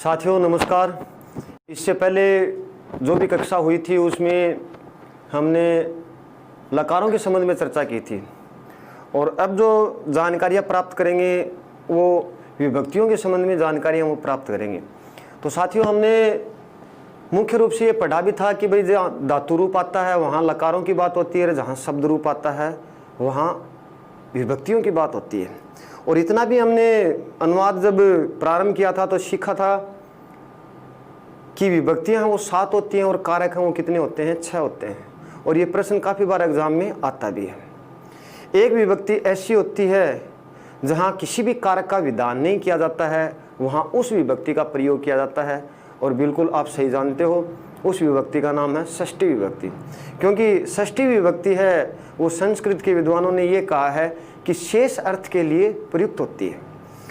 साथियों नमस्कार। इससे पहले जो भी कक्षा हुई थी उसमें हमने लकारों के संबंध में चर्चा की थी और अब जो जानकारियाँ प्राप्त करेंगे वो विभक्तियों के संबंध में जानकारियाँ वो प्राप्त करेंगे। तो साथियों हमने मुख्य रूप से ये पढ़ा भी था कि भाई जहाँ धातु रूप आता है वहाँ लकारों की बात होती है, जहाँ शब्द रूप आता है वहाँ विभक्तियों की बात होती है। और इतना भी हमने अनुवाद जब प्रारंभ किया था तो सीखा था कि विभक्तियाँ हैं वो 7 होती हैं और कारक हैं वो कितने होते हैं, 6 होते हैं। और ये प्रश्न काफ़ी बार एग्जाम में आता भी है। एक विभक्ति ऐसी होती है जहाँ किसी भी कारक का विधान नहीं किया जाता है, वहाँ उस विभक्ति का प्रयोग किया जाता है। और बिल्कुल आप सही जानते हो उस विभक्ति का नाम है षष्ठी विभक्ति, क्योंकि षष्ठी विभक्ति है वो संस्कृत के विद्वानों ने ये कहा है कि शेष अर्थ के लिए प्रयुक्त होती है।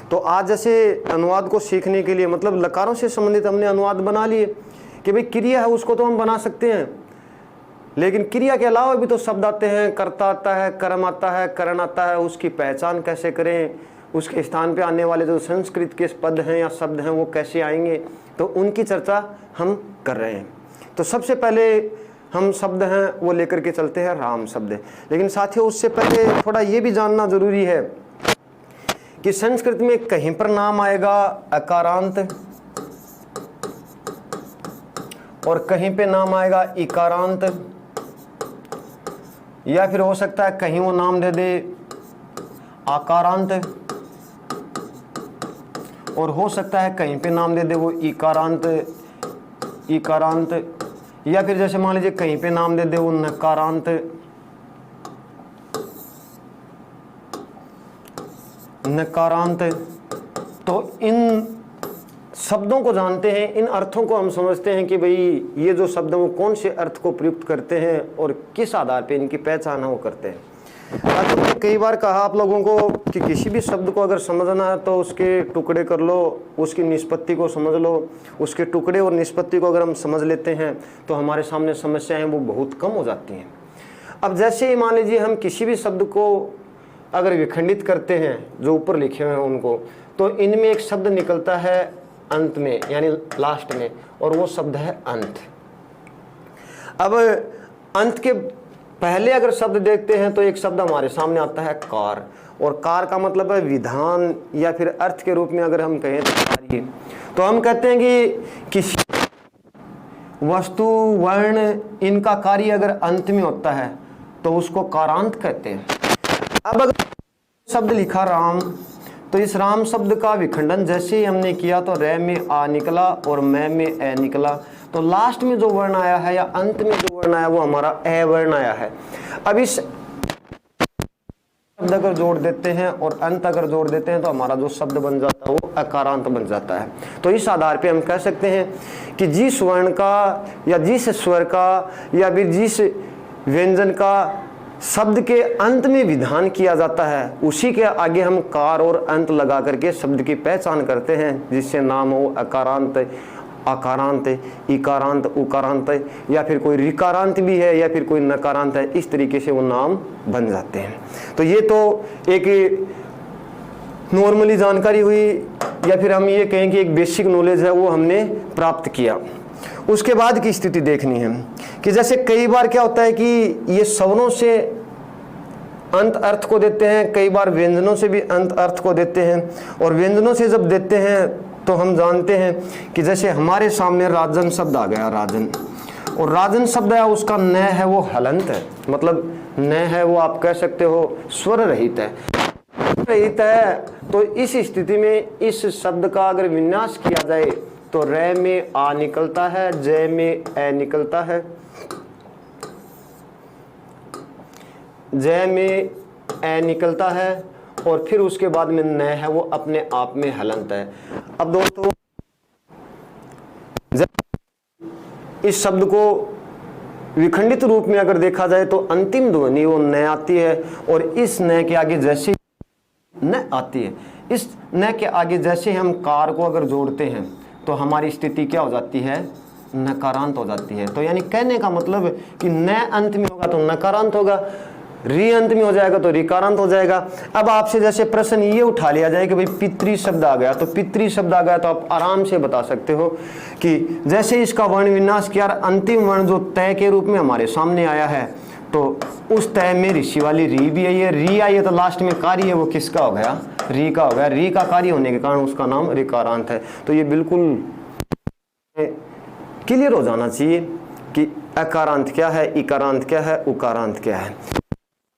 तो आज जैसे अनुवाद को सीखने के लिए मतलब लकारों से संबंधित हमने अनुवाद बना लिए कि भाई क्रिया है उसको तो हम बना सकते हैं, लेकिन क्रिया के अलावा भी तो शब्द आते हैं, कर्ता आता है, कर्म आता है, करण आता है। उसकी पहचान कैसे करें, उसके स्थान पे आने वाले जो संस्कृत के पद हैं या शब्द हैं वो कैसे आएंगे, तो उनकी चर्चा हम कर रहे हैं। तो सबसे पहले हम शब्द हैं वो लेकर के चलते हैं राम शब्द। लेकिन साथियों उससे पहले थोड़ा ये भी जानना जरूरी है कि संस्कृत में कहीं पर नाम आएगा अकारांत और कहीं पे नाम आएगा इकारांत, या फिर हो सकता है कहीं वो नाम दे दे आकारांत और हो सकता है कहीं पे नाम दे दे वो इकारांत, या फिर जैसे मान लीजिए कहीं पे नाम दे दे वो नकारांत, तो इन शब्दों को जानते हैं, इन अर्थों को हम समझते हैं कि भाई ये जो शब्द वो कौन से अर्थ को प्रयुक्त करते हैं और किस आधार पे इनकी पहचान है वो करते हैं। मैंने कई बार कहा आप लोगों को कि किसी भी शब्द को अगर समझना है तो उसके टुकड़े कर लो, उसकी निष्पत्ति को समझ लो। उसके टुकड़े और निष्पत्ति को अगर हम समझ लेते हैं तो हमारे सामने समस्याएं वो बहुत कम हो जाती हैं। अब जैसे ही मान लीजिए हम किसी भी शब्द को अगर विखंडित करते हैं जो ऊपर लिखे हुए हैं उनको, तो इनमें एक शब्द निकलता है अंत में यानी लास्ट में, और वो शब्द है अंत। अब अंत के पहले अगर शब्द देखते हैं तो एक शब्द हमारे सामने आता है कार, और कार का मतलब है विधान या फिर अर्थ के रूप में अगर हम कहें तो कार्य। तो हम कहते हैं कि किसी वस्तु वर्ण इनका कार्य अगर अंत में होता है तो उसको कारांत कहते हैं। अब अगर शब्द लिखा राम, तो इस राम शब्द का विखंडन जैसे ही हमने किया तो रे में आ निकला और मैं में ए निकला, तो लास्ट में जो वर्ण आया है या अंत में जो वर्ण आया वो हमारा ए वर्ण आया है। अब इस शब्द अगर जोड़ देते हैं और अंत अगर जोड़ देते हैं तो हमारा जो शब्द बन जाता है वो अकारांत बन जाता है। तो इस आधार पे हम कह सकते हैं कि जिस वर्ण का या जिस स्वर का या फिर जिस व्यंजन का शब्द के अंत में विधान किया जाता है उसी के आगे हम कार और अंत लगा करके शब्द की पहचान करते हैं, जिससे नाम हो अकारांत, आकारांत, इकारांत, उकारांत, या फिर कोई रिकारांत भी है या फिर कोई नकारांत है। इस तरीके से वो नाम बन जाते हैं। तो ये तो एक नॉर्मली जानकारी हुई, या फिर हम ये कहें कि एक बेसिक नॉलेज है वो हमने प्राप्त किया। उसके बाद की स्थिति देखनी है कि जैसे कई बार क्या होता है कि ये स्वरों से अंत अर्थ को देते हैं, कई बार व्यंजनों से भी अंत अर्थ को देते हैं। और व्यंजनों से जब देते हैं तो हम जानते हैं कि जैसे हमारे सामने राजन शब्द आ गया, राजन, और राजन शब्द है उसका न है वो हलंत है, मतलब न है वो आप कह सकते हो स्वर रहित है। तो इस स्थिति में इस शब्द का अगर विन्यास किया जाए तो रे में आ निकलता है, जय में ए निकलता है, जय में ए निकलता है, और फिर उसके बाद में न है वो अपने आप में हलंत है। अब दोस्तों इस शब्द को विखंडित रूप में अगर देखा जाए तो अंतिम ध्वनि वो न आती है, और इस न के आगे जैसे न आती है, इस न के आगे जैसे हम कार को अगर जोड़ते हैं तो हमारी स्थिति क्या हो जाती है, नकारांत हो जाती है। तो यानी कहने का मतलब कि न अंत में होगा तो नकारांत होगा, री अंत में हो जाएगा तो रिकारांत हो जाएगा। अब आपसे जैसे प्रश्न ये उठा लिया जाए कि भाई पितृ शब्द आ गया, तो पितृ शब्द आ गया तो आप आराम से बता सकते हो कि जैसे इसका वर्ण विन्यास किया, अंतिम वर्ण जो तय के रूप में हमारे सामने आया है, तो उस तय में ऋषि वाली री भी आई है, री आई है तो लास्ट में कार्य है वो किसका हो गया, री का हो गया। री का कार्य होने के कारण उसका नाम रिकारांत है। तो ये बिल्कुल क्लियर हो जाना चाहिए कि अकारांत क्या है, इकारांत क्या है, उकारांत क्या है।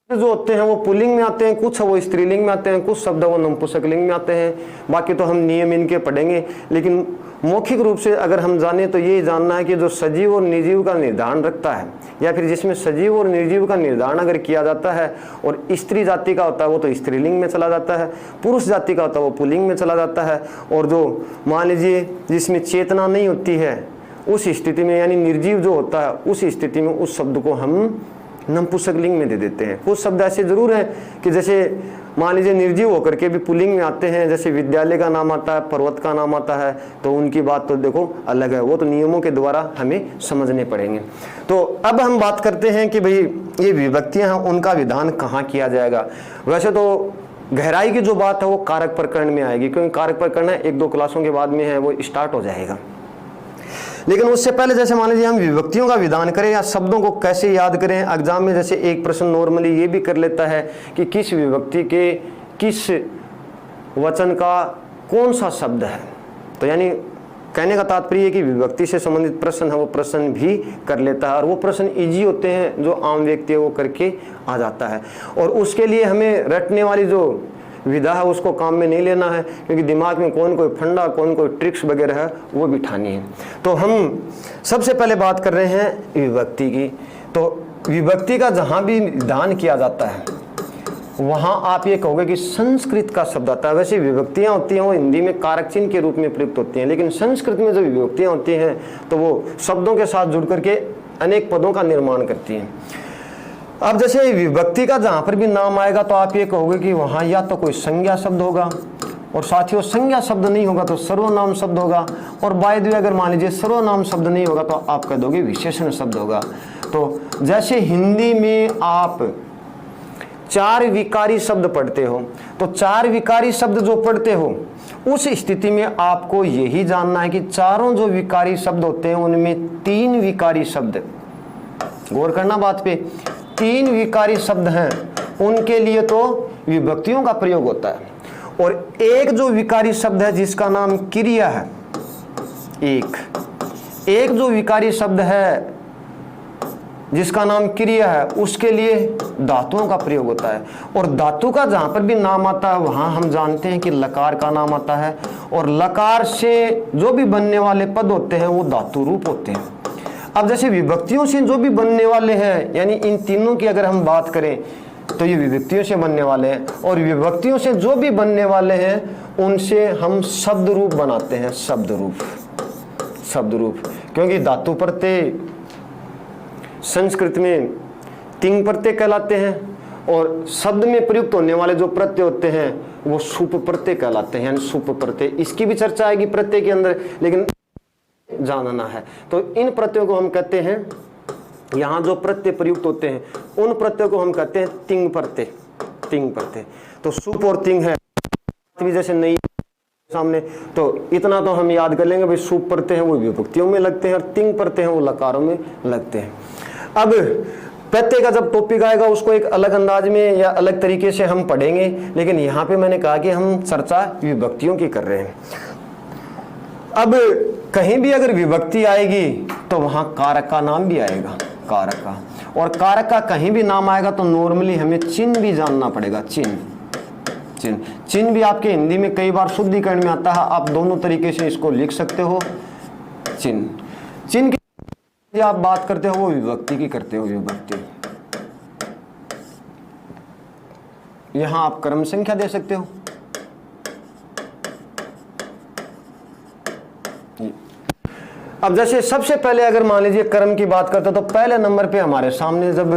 जो होते हैं वो पुल्लिंग में आते हैं, कुछ वो स्त्रीलिंग में आते हैं, कुछ शब्द वो नपुंसकलिंग में आते हैं। बाकी तो हम नियम इनके पढ़ेंगे, लेकिन मौखिक रूप से अगर हम जाने तो ये जानना है कि जो सजीव और निर्जीव का निर्धारण रखता है, या फिर जिसमें सजीव और निर्जीव का निर्धारण अगर किया जाता है और स्त्री जाति का होता है वो तो स्त्रीलिंग में चला जाता है, पुरुष जाति का होता है वो पुल्लिंग में चला जाता है, और जो मान लीजिए जिसमें चेतना नहीं होती है उस स्थिति में, यानी निर्जीव जो होता है उस स्थिति में, उस शब्द को हम नपुंसकलिंग में दे देते हैं। कुछ शब्द ऐसे जरूर हैं कि जैसे मान लीजिए निर्जीव होकर के भी पुल्लिंग में आते हैं, जैसे विद्यालय का नाम आता है, पर्वत का नाम आता है, तो उनकी बात तो देखो अलग है, वो तो नियमों के द्वारा हमें समझने पड़ेंगे। तो अब हम बात करते हैं कि भाई ये विभक्तियां हैं उनका विधान कहाँ किया जाएगा। वैसे तो गहराई की जो बात है वो कारक प्रकरण में आएगी, क्योंकि कारक प्रकरण है 1-2 क्लासों के बाद में है वो स्टार्ट हो जाएगा। लेकिन उससे पहले जैसे मान लीजिए हम विभक्तियों का विधान करें या शब्दों को कैसे याद करें, एग्जाम में जैसे एक प्रश्न नॉर्मली ये भी कर लेता है कि किस विभक्ति के किस वचन का कौन सा शब्द है। तो यानी कहने का तात्पर्य है कि विभक्ति से संबंधित प्रश्न है वो प्रश्न भी कर लेता है, और वो प्रश्न इजी होते हैं, जो आम व्यक्ति है वो करके आ जाता है। और उसके लिए हमें रटने वाली जो विधा है उसको काम में नहीं लेना है, क्योंकि दिमाग में कौन कोई फंडा कौन कोई ट्रिक्स वगैरह है वो बिठानी है। तो हम सबसे पहले बात कर रहे हैं विभक्ति की। तो विभक्ति का जहाँ भी विधान किया जाता है वहाँ आप ये कहोगे कि संस्कृत का शब्द आता है। वैसे विभक्तियाँ होती हैं वो हिंदी में कारक चिन्ह के रूप में प्रयुक्त होती हैं, लेकिन संस्कृत में जो विभक्तियाँ होती हैं तो वो शब्दों के साथ जुड़ करके अनेक पदों का निर्माण करती हैं। अब जैसे विभक्ति का जहाँ पर भी नाम आएगा तो आप ये कहोगे कि वहाँ या तो कोई संज्ञा शब्द होगा, और साथियों संज्ञा शब्द नहीं होगा तो सर्वनाम शब्द होगा, और बाय द वे अगर मान लीजिए सर्वनाम शब्द नहीं होगा तो आप कह दोगे विशेषण शब्द होगा। तो जैसे हिंदी में आप 4 विकारी शब्द पढ़ते हो, तो 4 विकारी शब्द जो पढ़ते हो उस स्थिति में आपको यही जानना है कि चारों जो विकारी शब्द होते हैं उनमें 3 विकारी शब्द, गौर करना बात पे, 3 विकारी शब्द हैं उनके लिए तो विभक्तियों का प्रयोग होता है, और एक जो विकारी शब्द है जिसका नाम क्रिया है, एक जो विकारी शब्द है जिसका नाम क्रिया है उसके लिए धातुओं का प्रयोग होता है। और धातु का जहां पर भी नाम आता है वहां हम जानते हैं कि लकार का नाम आता है, और लकार से जो भी बनने वाले पद होते हैं वो धातु रूप होते हैं। अब जैसे विभक्तियों से जो भी बनने वाले हैं, यानी इन तीनों की अगर हम बात करें तो ये विभक्तियों से बनने वाले हैं, और विभक्तियों से जो भी बनने वाले हैं उनसे हम शब्द रूप बनाते हैं, शब्द रूप, क्योंकि धातु प्रत्यय संस्कृत में तिंग प्रत्यय कहलाते हैं, और शब्द में प्रयुक्त होने वाले जो प्रत्यय होते हैं वो सुप प्रत्यय कहलाते हैं, यानी सुप प्रत्यय। इसकी भी चर्चा आएगी प्रत्यय के अंदर, लेकिन जानना है। तो इन प्रत्ययों को हम कहते हैं, यहाँ जो प्रत्यय प्रयुक्त होते हैं उन प्रत्ययों को हम कहते हैं तिंग प्रत्यय। तो सुप और तिंग है जैसे नहीं सामने, तो इतना तो हम याद कर लेंगे भाई सुप प्रत्यय हैं वो विभक्तियों में लगते हैं और तिंग प्रत्यय हैं वो लकारों में लगते हैं। अब प्रत्यय का जब टॉपिक आएगा उसको एक अलग अंदाज में या अलग तरीके से हम पढ़ेंगे, लेकिन यहाँ पे मैंने कहा कि हम चर्चा विभक्तियों की कर रहे हैं। अब कहीं भी अगर विभक्ति आएगी तो वहां कारक का नाम भी आएगा, कारक का, और कारक का कहीं भी नाम आएगा तो नॉर्मली हमें चिन्ह भी जानना पड़ेगा। चिन्ह भी आपके हिंदी में कई बार शुद्धिकरण में आता है, आप दोनों तरीके से इसको लिख सकते हो। चिन्ह की आप बात करते हो वो विभक्ति की करते हो, विभक्ति। यहां आप क्रम संख्या दे सकते हो। अब जैसे सबसे पहले अगर मान लीजिए क्रम की बात करते तो पहले नंबर पे हमारे सामने जब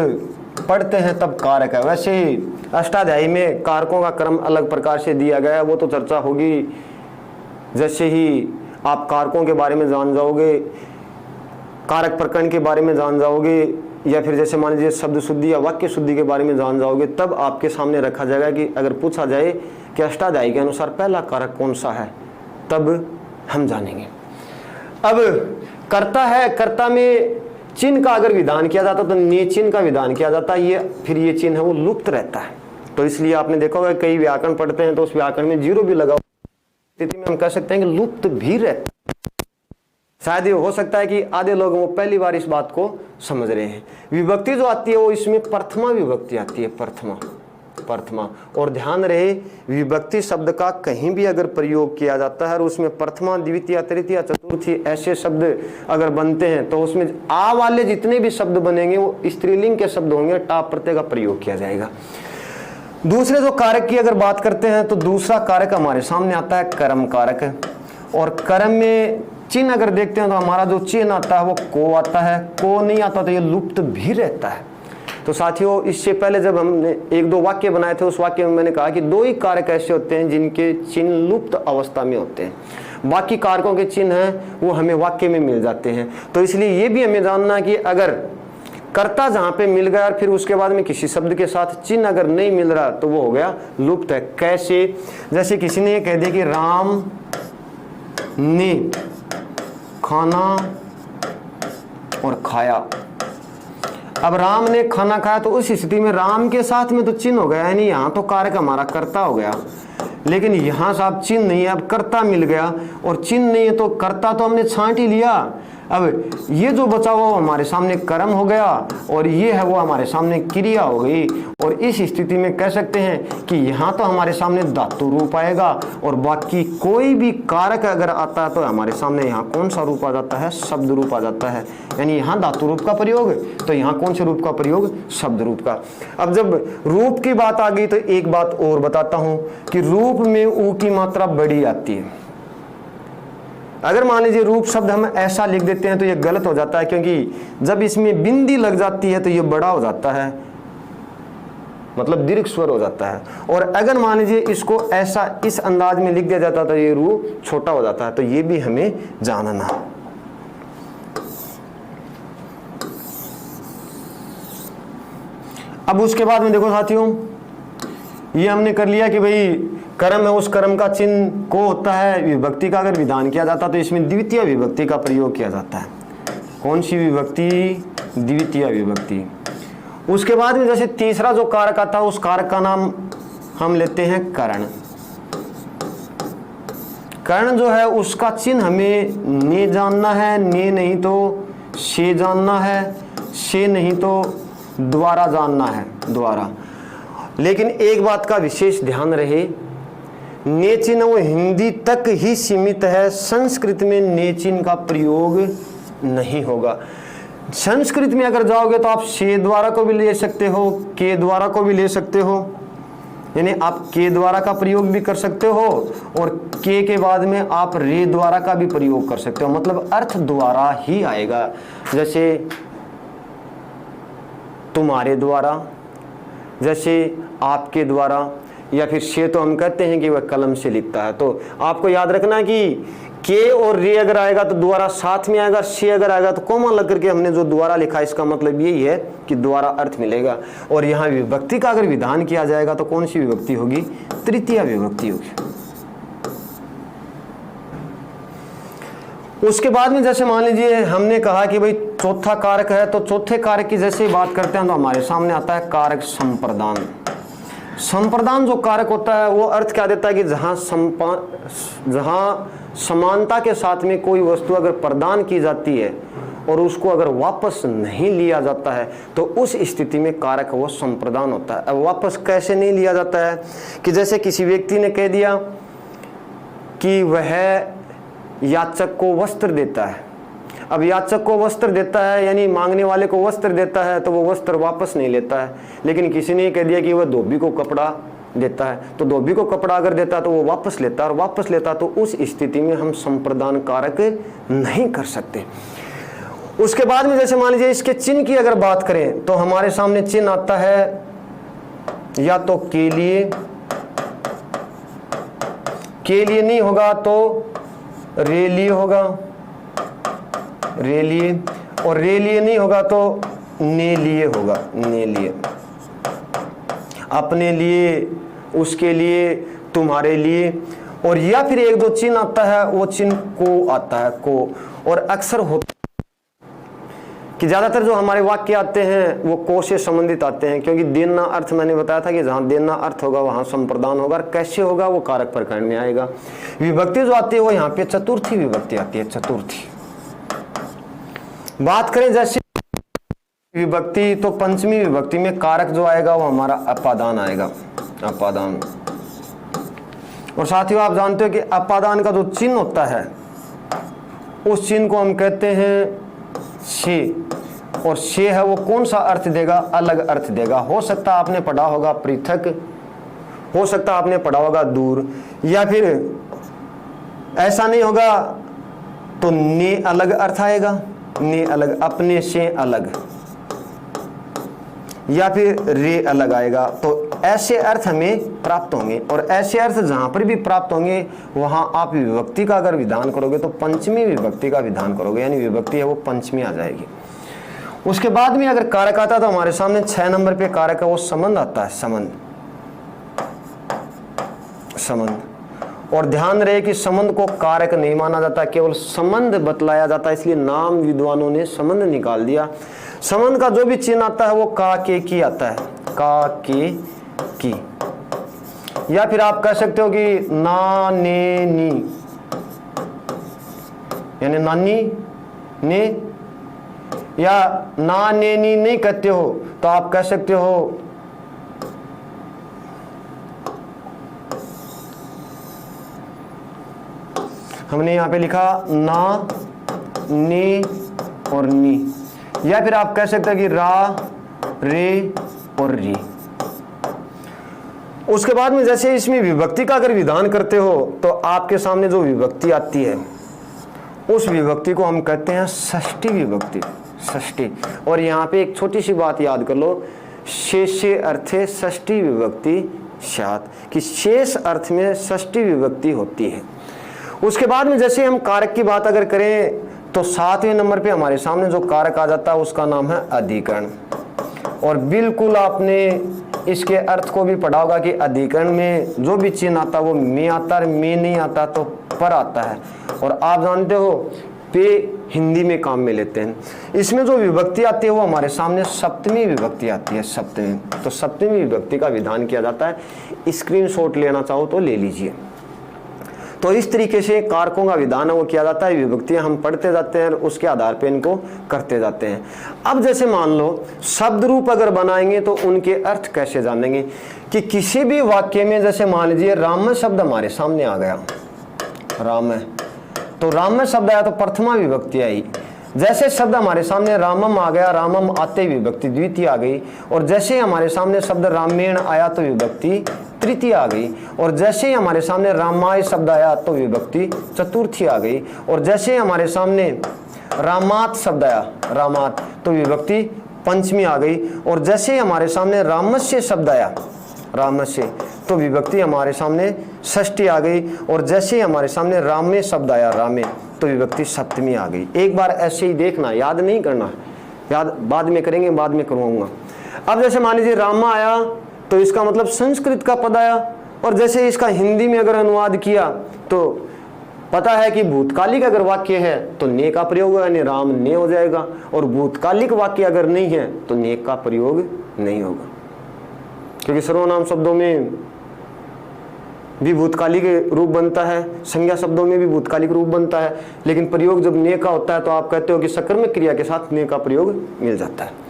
पढ़ते हैं तब कारक है। वैसे ही अष्टाध्यायी में कारकों का क्रम अलग प्रकार से दिया गया है, वो तो चर्चा होगी जैसे ही आप कारकों के बारे में जान जाओगे, कारक प्रकरण के बारे में जान जाओगे, या फिर जैसे मान लीजिए शब्द शुद्धि या वाक्य शुद्धि के बारे में जान जाओगे, तब आपके सामने रखा जाएगा कि अगर पूछा जाए कि अष्टाध्यायी के अनुसार पहला कारक कौन सा है, तब हम जानेंगे। अब कर्ता है, कर्ता में चिन्ह का अगर विधान किया जाता तो ने चिन्ह का विधान किया जाता, ये फिर ये चिन्ह है वो लुप्त रहता है। तो इसलिए आपने देखा होगा कई व्याकरण पढ़ते हैं तो उस व्याकरण में जीरो भी लगा, स्थिति में हम कह सकते हैं कि लुप्त भी रहता है। शायद ये हो सकता है कि आधे लोग वो पहली बार इस बात को समझ रहे हैं। विभक्ति जो आती है वो इसमें प्रथमा विभक्ति आती है, प्रथमा। और ध्यान रहे, विभक्ति शब्द का कहीं भी अगर प्रयोग किया जाता है और उसमें प्रथमा, द्वितीय, तृतीय, चतुर्थी ऐसे शब्द अगर बनते हैं तो उसमें आ वाले जितने भी शब्द बनेंगे वो स्त्रीलिंग के शब्द होंगे, टा प्रत्यय का प्रयोग किया जाएगा। दूसरे जो कारक की अगर बात करते हैं तो दूसरा कारक हमारे सामने आता है कर्म कारक। और कर्म में चिन्ह अगर देखते हैं तो हमारा जो चिन्ह आता है वो को आता है, को नहीं आता तो ये लुप्त भी रहता है। तो साथियों, इससे पहले जब हमने एक दो वाक्य बनाए थे उस वाक्य में मैंने कहा कि दो ही कारक ऐसे होते हैं जिनके चिन्ह लुप्त अवस्था में होते हैं, बाकी कारकों के चिन्ह हैं वो हमें वाक्य में मिल जाते हैं। तो इसलिए ये भी हमें जानना कि अगर कर्ता जहां पे मिल गया और फिर उसके बाद में किसी शब्द के साथ चिन्ह अगर नहीं मिल रहा तो वो हो गया लुप्त है। कैसे? जैसे किसी ने कह दिया कि राम ने खाना और खाया। अब राम ने खाना खाया तो उस स्थिति में राम के साथ में तो चिन्ह हो गया, यानी यहाँ तो कारक हमारा कर्ता हो गया, लेकिन यहाँ साहब चिन्ह नहीं है, अब कर्ता मिल गया और चिन्ह नहीं है तो कर्ता तो हमने छांट ही लिया। अब ये जो बचा हुआ वो हमारे सामने कर्म हो गया और ये है वो हमारे सामने क्रिया हो गई। और इस स्थिति में कह सकते हैं कि यहाँ तो हमारे सामने धातु रूप आएगा और बाकी कोई भी कारक अगर आता है तो हमारे सामने यहाँ कौन सा रूप आ जाता है? शब्द रूप आ जाता है। यानी यहाँ धातु रूप का प्रयोग तो यहाँ कौन से रूप का प्रयोग? शब्द रूप का। अब जब रूप की बात आ गई तो एक बात और बताता हूँ कि रूप में ऊ की मात्रा बड़ी आती है। अगर मान लीजिए रूप शब्द हम ऐसा लिख देते हैं तो ये गलत हो जाता है, क्योंकि जब इसमें बिंदी लग जाती है तो ये बड़ा हो जाता है, मतलब दीर्घ स्वर हो जाता है। और अगर मान लीजिए इसको ऐसा इस अंदाज में लिख दिया जाता है तो ये रूप छोटा हो जाता है। तो ये भी हमें जानना। अब उसके बाद में देखो साथियों, ये हमने कर लिया कि भाई कर्म है, उस कर्म का चिन्ह को होता है। विभक्ति का अगर विधान किया जाता तो इसमें द्वितीय विभक्ति का प्रयोग किया जाता है। कौन सी विभक्ति? द्वितीय विभक्ति। उसके बाद में जैसे तीसरा जो कारक आता है उस कारक का नाम हम लेते हैं कर्ण। कर्ण जो है उसका चिन्ह हमें ने जानना है, ने नहीं तो से जानना है, से नहीं तो द्वारा जानना है, द्वारा। लेकिन एक बात का विशेष ध्यान रहे, ने चिन्ह वो हिंदी तक ही सीमित है, संस्कृत में ने चिन्ह का प्रयोग नहीं होगा। संस्कृत में अगर जाओगे तो आप से द्वारा को भी ले सकते हो, के द्वारा को भी ले सकते हो, यानी आप के द्वारा का प्रयोग भी कर सकते हो और के बाद में आप रे द्वारा का भी प्रयोग कर सकते हो, मतलब अर्थ द्वारा ही आएगा। जैसे तुम्हारे द्वारा, जैसे आपके द्वारा, या फिर से तो हम कहते हैं कि वह कलम से लिखता है। तो आपको याद रखना कि के और रे अगर आएगा तो द्वारा साथ में आएगा, से अगर आएगा तो कोमा लग करके हमने जो द्वारा लिखा है इसका मतलब यही है कि द्वारा अर्थ मिलेगा। और यहाँ विभक्ति का अगर विधान किया जाएगा तो कौन सी विभक्ति होगी? तृतीय विभक्ति होगी। उसके बाद में जैसे मान लीजिए हमने कहा कि भाई चौथा कारक है, तो चौथे कारक की जैसे बात करते हैं तो हमारे सामने आता है कारक संप्रदान। संप्रदान जो कारक होता है वो अर्थ क्या देता है कि जहां समानता के साथ में कोई वस्तु अगर प्रदान की जाती है और उसको अगर वापस नहीं लिया जाता है तो उस स्थिति में कारक वो संप्रदान होता है। अब वापस कैसे नहीं लिया जाता है कि जैसे किसी व्यक्ति ने कह दिया कि वह याचक को वस्त्र देता है। अब याचक को वस्त्र देता है यानी मांगने वाले को वस्त्र देता है तो वो वस्त्र वापस नहीं लेता है। लेकिन किसी ने कह दिया कि वह धोबी को कपड़ा देता है तो धोबी को कपड़ा अगर देता है तो वो वापस लेता है, और वापस लेता तो उस स्थिति में हम संप्रदान कारक नहीं कर सकते। उसके बाद में जैसे मान लीजिए इसके चिन्ह की अगर बात करें तो हमारे सामने चिन्ह आता है या तो के लिए नहीं होगा तो रे लिए होगा, रे लिए, और रे लिए नहीं होगा तो ने लिए होगा, ने लिए, अपने लिए, उसके लिए, तुम्हारे लिए। और या फिर एक जो चिन्ह आता है वो चिन्ह को आता है, को। और अक्सर होता कि ज्यादातर जो हमारे वाक्य आते हैं वो को से संबंधित आते हैं, क्योंकि देना अर्थ मैंने बताया था कि जहां देना अर्थ होगा वहां संप्रदान होगा, और कैसे होगा वो कारक प्रकरण में आएगा। विभक्ति जो आती है वो यहाँ पे चतुर्थी विभक्ति आती है, चतुर्थी। बात करें जैसे विभक्ति, तो पंचमी विभक्ति में कारक जो आएगा वो हमारा अपादान आएगा, अपादान। और साथियों आप जानते हो कि अपादान का जो चिन्ह होता है उस चिन्ह को हम कहते हैं से। और से है वो कौन सा अर्थ देगा, अलग अर्थ देगा। हो सकता है आपने पढ़ा होगा पृथक, हो सकता है आपने पढ़ा होगा दूर, या फिर ऐसा नहीं होगा तो ने अलग अर्थ आएगा, ने अलग, अपने से अलग, या फिर रे अलग आएगा। तो ऐसे अर्थ हमें प्राप्त होंगे, और ऐसे अर्थ जहां पर भी प्राप्त होंगे वहां आप विभक्ति का अगर विधान करोगे तो पंचमी विभक्ति का विधान करोगे, यानी विभक्ति है वो पंचमी आ जाएगी। उसके बाद में अगर कारक आता है तो हमारे सामने 6 नंबर पे कारक है वो संबंध आता है, संबंध, संबंध। और ध्यान रहे कि संबंध को कारक नहीं माना जाता, केवल संबंध बतलाया जाता है, इसलिए नाम विद्वानों ने संबंध निकाल दिया। संबंध का जो भी चिन्ह आता है वो का के की आता है, का के की। या फिर आप कह सकते हो कि ना ने नी, यानी नानी ने, या ना ने नी नहीं कहते हो तो आप कह सकते हो हमने यहां पे लिखा ना, ने और नी। या फिर आप कह सकते हैं कि रा, रे और री। उसके बाद में जैसे इसमें विभक्ति का अगर विधान करते हो तो आपके सामने जो विभक्ति आती है उस विभक्ति को हम कहते हैं षष्ठी विभक्ति, षष्ठी। और यहाँ पे एक छोटी सी बात याद कर लो, शेषे अर्थे षष्ठी विभक्ति स्यात्, कि शेष अर्थ में षष्ठी विभक्ति होती है। उसके बाद में जैसे हम कारक की बात अगर करें तो 7वें नंबर पे हमारे सामने जो कारक आ जाता है उसका नाम है अधिकरण। और बिल्कुल आपने इसके अर्थ को भी पढ़ा होगा कि अधिकरण में जो भी चिन्ह आता है वो में आता है, में नहीं आता तो पर आता है। और आप जानते हो पे हिंदी में काम में लेते हैं। इसमें जो विभक्ति आती है वो हमारे सामने सप्तमी विभक्ति आती है, सप्तमी। तो सप्तमी विभक्ति का विधान किया जाता है। स्क्रीनशॉट लेना चाहो तो ले लीजिए। तो इस तरीके से कारकों का विधान है वो किया जाता है, विभक्तियां हम पढ़ते जाते हैं और उसके आधार पे इनको करते जाते हैं। अब जैसे मान लो शब्द रूप अगर बनाएंगे तो उनके अर्थ कैसे जानेंगे, कि किसी भी वाक्य में जैसे मान लीजिए राम शब्द हमारे सामने आ गया, राम, तो राम शब्द आया तो प्रथमा विभक्ति आई। जैसे शब्द हमारे सामने रामम आ गया, रामम आते विभक्ति द्वितीय आ गई। और जैसे हमारे सामने शब्द रामेण आया तो विभक्ति तृतीय आ गई। और जैसे ही हमारे सामने रामाय शब्द आया तो विभक्ति चतुर्थी आ गई। और जैसे हमारे सामने रामात शब्द आया, रामात, तो विभक्ति पंचमी आ गई। और जैसे ही हमारे सामने रामस्य शब्द आया, रामस्य, तो विभक्ति हमारे सामने षष्ठी आ गई। और जैसे ही हमारे सामने रामे शब्द आया, रामे, तो विभक्ति सप्तमी आ गई। एक बार ऐसे ही देखना, याद नहीं करना, याद बाद में करेंगे, बाद में करवाऊंगा। अब जैसे मान लीजिए रामा आया तो इसका मतलब संस्कृत का पद आया। और जैसे इसका हिंदी में अगर अनुवाद किया तो पता है कि भूतकालिक अगर वाक्य है तो ने का प्रयोग होगा, यानी राम ने हो जाएगा। और भूतकालिक वाक्य अगर नहीं है तो ने का प्रयोग नहीं होगा, क्योंकि सर्वनाम शब्दों में भी भूतकालिक रूप बनता है, संज्ञा शब्दों में भी भूतकालिक रूप बनता है। लेकिन प्रयोग जब ने का होता है तो आप कहते हो कि सकर्मक क्रिया के साथ ने का प्रयोग मिल जाता है।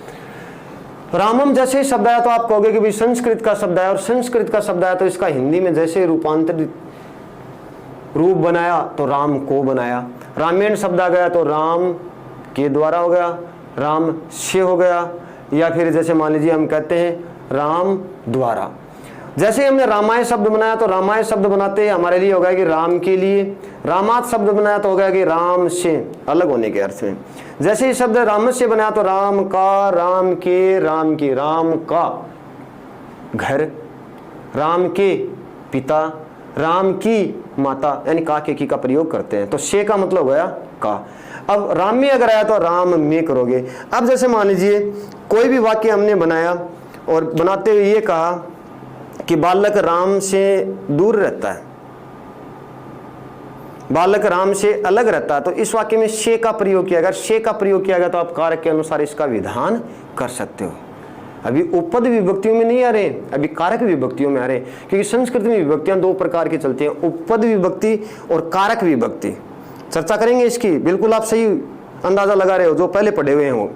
रामम जैसे ही शब्द आया तो आप कहोगे कि भाई संस्कृत का शब्द आया, और संस्कृत का शब्द आया तो इसका हिंदी में जैसे रूपांतरित रूप बनाया तो राम को बनाया। रामेण शब्द आ गया तो राम के द्वारा हो गया, राम से हो गया। या फिर जैसे मान लीजिए हम कहते हैं राम द्वारा। जैसे ही हमने रामाय शब्द बनाया तो रामाय शब्द बनाते हमारे लिए हो गया कि राम के लिए। रामात शब्द बनाया तो हो गया कि राम से, अलग होने के अर्थ में। जैसे ही शब्द राम से बनाया तो राम का, राम के, राम की, राम का घर, राम के पिता, राम की माता यानी का के की का प्रयोग करते हैं, तो शे का मतलब गया का। अब राम में अगर आया तो राम में करोगे। अब जैसे मान लीजिए कोई भी वाक्य हमने बनाया और बनाते हुए ये कहा कि बालक राम से दूर रहता है, बालक राम से अलग रहता है, तो इस वाक्य में शे का प्रयोग किया गया। शे का प्रयोग किया गया तो आप कारक के अनुसार इसका विधान कर सकते हो। अभी उपपद विभक्तियों में नहीं आ रहे, अभी कारक विभक्तियों में आ रहे, क्योंकि संस्कृत में विभक्तियां दो प्रकार की चलती हैं, उपपद विभक्ति और कारक विभक्ति। चर्चा करेंगे इसकी। बिल्कुल आप सही अंदाजा लगा रहे हो जो पहले पढ़े हुए हो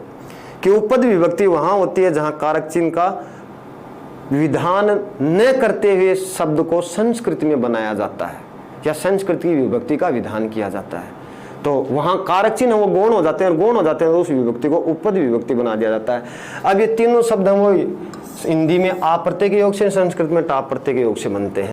कि उपपद विभक्ति वहां होती है जहां कारक चिन्ह का विधान न करते हुए शब्द को संस्कृत में बनाया जाता है या संस्कृत की विभक्ति का विधान किया जाता है, तो वहां कारक चिन्ह वो गौण हो जाते हैं, और गौण हो जाते हैं तो उस विभक्ति को उपपद विभक्ति बना दिया जाता है। अब ये तीनों शब्द हम हिंदी में आ प्रत्यय के योग से, संस्कृत में टा प्रत्यय के योग से बनते हैं।